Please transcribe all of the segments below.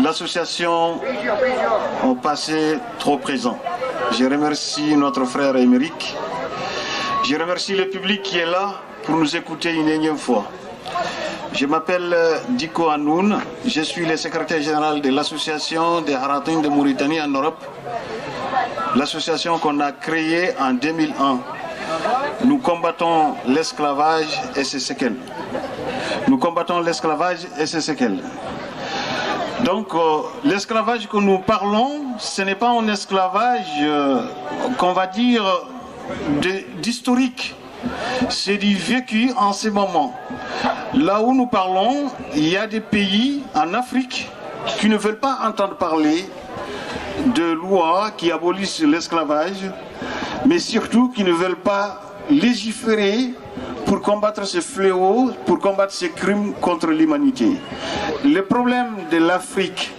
L'association au passé trop présent. Je remercie notre frère Émeric. Je remercie le public qui est là pour nous écouter une énième fois. Je m'appelle Diko Hanoun, je suis le secrétaire général de l'association des Haratounes de Mauritanie en Europe, l'association qu'on a créée en 2001. Nous combattons l'esclavage et ses séquelles. Nous combattons l'esclavage et ses séquelles. Donc, l'esclavage que nous parlons, ce n'est pas un esclavage qu'on va dire d'historique. C'est du vécu en ce moment. Là où nous parlons, il y a des pays en Afrique qui ne veulent pas entendre parler de lois qui abolissent l'esclavage, mais surtout qui ne veulent pas légiférer pour combattre ce fléau, pour combattre ces crimes contre l'humanité. Le problème de l'Afrique,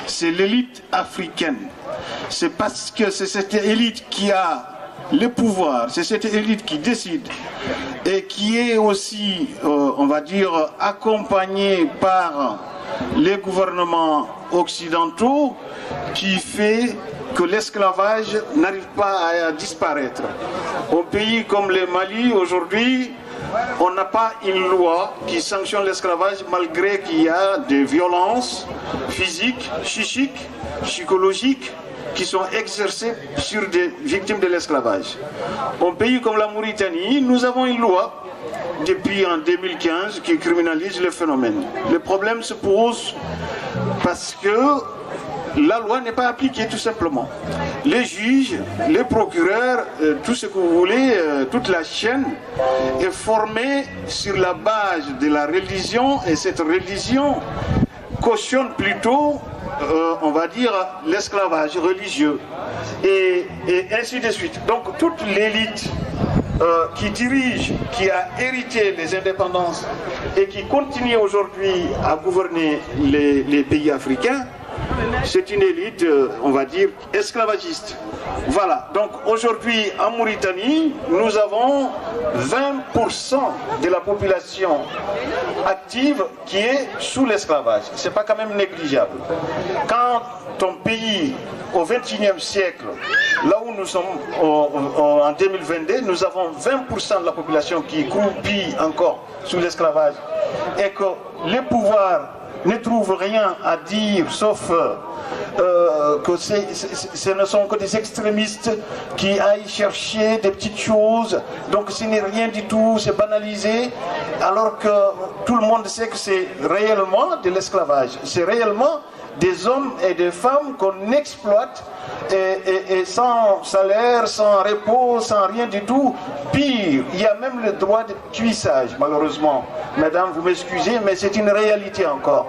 c'est l'élite africaine. C'est parce que c'est cette élite qui a le pouvoir, c'est cette élite qui décide et qui est aussi, on va dire, accompagnée par les gouvernements occidentaux qui fait que l'esclavage n'arrive pas à disparaître. Au pays comme le Mali, aujourd'hui, on n'a pas une loi qui sanctionne l'esclavage malgré qu'il y a des violences physiques, psychiques, psychologiques qui sont exercées sur des victimes de l'esclavage. Au pays comme la Mauritanie, nous avons une loi depuis en 2015 qui criminalise le phénomène. Le problème se pose parce que la loi n'est pas appliquée tout simplement. Les juges, les procureurs, tout ce que vous voulez, toute la chaîne est formée sur la base de la religion et cette religion cautionne plutôt, on va dire, l'esclavage religieux et ainsi de suite. Donc toute l'élite qui dirige, qui a hérité les indépendances et qui continue aujourd'hui à gouverner les pays africains, c'est une élite, on va dire, esclavagiste. Voilà, donc aujourd'hui en Mauritanie, nous avons 20% de la population active qui est sous l'esclavage. Ce n'est pas quand même négligeable. Quand ton pays, au XXIe siècle, là où nous sommes en 2022, nous avons 20% de la population qui croupit encore sous l'esclavage et que les pouvoirs ne trouvent rien à dire sauf que ce ne sont que des extrémistes qui aillent chercher des petites choses, donc ce n'est rien du tout, c'est banalisé, alors que tout le monde sait que c'est réellement de l'esclavage, c'est réellement des hommes et des femmes qu'on exploite et sans salaire, sans repos, sans rien du tout. Pire, il y a même le droit de cuissage, malheureusement. Madame, vous m'excusez, mais c'est une réalité encore.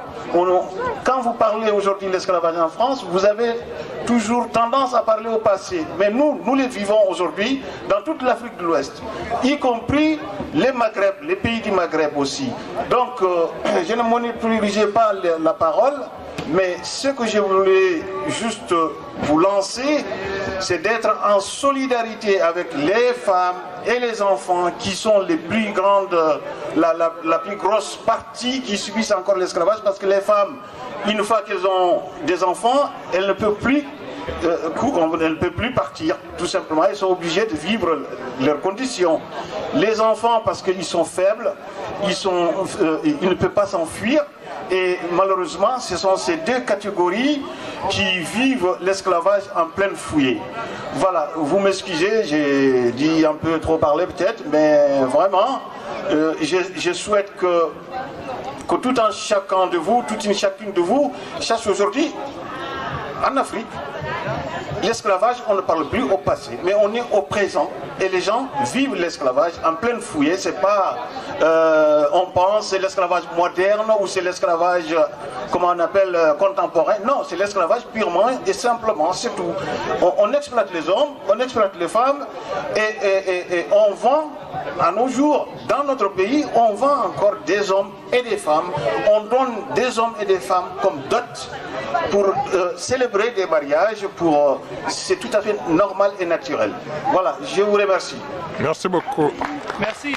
Quand vous parlez aujourd'hui de l'esclavage en France, vous avez toujours tendance à parler au passé. Mais nous les vivons aujourd'hui dans toute l'Afrique de l'Ouest, y compris les Maghreb, les pays du Maghreb aussi. Donc, je ne monopoliserai pas la parole. Mais ce que je voulais juste vous lancer, c'est d'être en solidarité avec les femmes et les enfants qui sont les plus grandes, la plus grosse partie qui subissent encore l'esclavage, parce que les femmes, une fois qu'elles ont des enfants, elles ne peuvent plus partir, tout simplement. Ils sont obligés de vivre leurs conditions. Les enfants, parce qu'ils sont faibles, ils ne peuvent pas s'enfuir. Et malheureusement, ce sont ces deux catégories qui vivent l'esclavage en pleine fouillée. Voilà, vous m'excusez, j'ai dit un peu trop parler peut-être, mais vraiment, je souhaite que tout un chacun de vous, toute une chacune de vous, sache aujourd'hui, en Afrique, l'esclavage, on ne parle plus au passé, mais on est au présent. Et les gens vivent l'esclavage en pleine fouillée. C'est pas, on pense, c'est l'esclavage moderne ou c'est l'esclavage, comment on appelle, contemporain. Non, c'est l'esclavage purement et simplement, c'est tout. On exploite les hommes, on exploite les femmes et on vend, à nos jours, dans notre pays, on vend encore des hommes et des femmes. On donne des hommes et des femmes comme dot pour célébrer des mariages, c'est tout à fait normal et naturel. Voilà, je vous remercie. Merci beaucoup. Merci.